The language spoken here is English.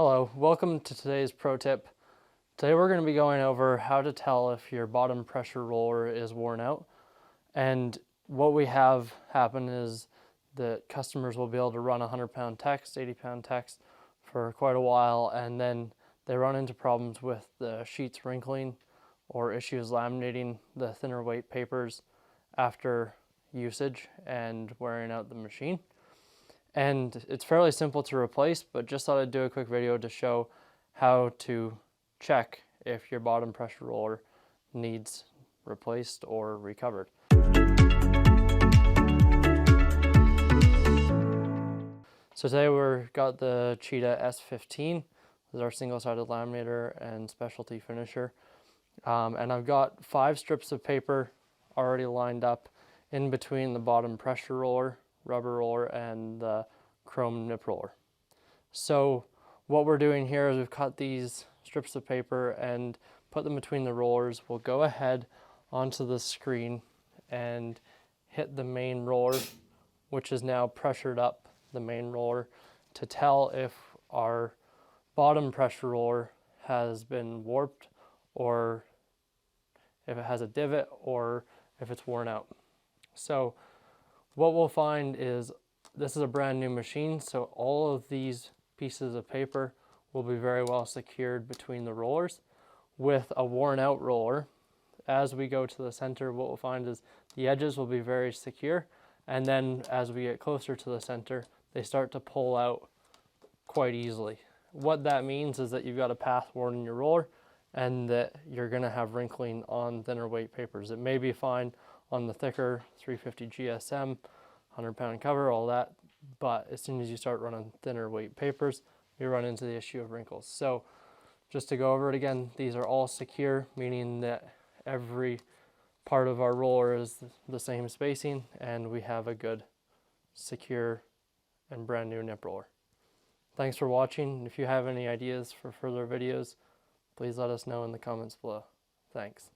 Hello, welcome to today's pro tip. Today we're going to be going over how to tell if your bottom pressure roller is worn out. And what we have happen is that customers will be able to run a 100-pound text, 80-pound text for quite a while, and then they run into problems with the sheets wrinkling or issues laminating the thinner weight papers after usage and wearing out the machine. And it's fairly simple to replace, but just thought I'd do a quick video to show how to check if your bottom pressure roller needs replaced or recovered. So today we've got the Cheetah S15. This is our single-sided laminator and specialty finisher. And I've got 5 strips of paper already lined up in between the bottom pressure roller, rubber roller, and the chrome nip roller. So what we're doing here is we've cut these strips of paper and put them between the rollers. We'll go ahead onto the screen and hit the main roller, which is now pressured up the main roller, to tell if our bottom pressure roller has been warped, or if it has a divot, or if it's worn out. So what we'll find is this is a brand new machine, so all of these pieces of paper will be very well secured between the rollers. With a worn out roller, as we go to the center, what we'll find is the edges will be very secure, and then as we get closer to the center, they start to pull out quite easily. What that means is that you've got a path worn in your roller and that you're going to have wrinkling on thinner weight papers. It may be fine on the thicker 350 GSM, 100-pound cover, all that, but as soon as you start running thinner weight papers, you run into the issue of wrinkles. So just to go over it again, these are all secure, meaning that every part of our roller is the same spacing, and we have a good, secure, and brand new nip roller. Thanks for watching. If you have any ideas for further videos, please let us know in the comments below. Thanks.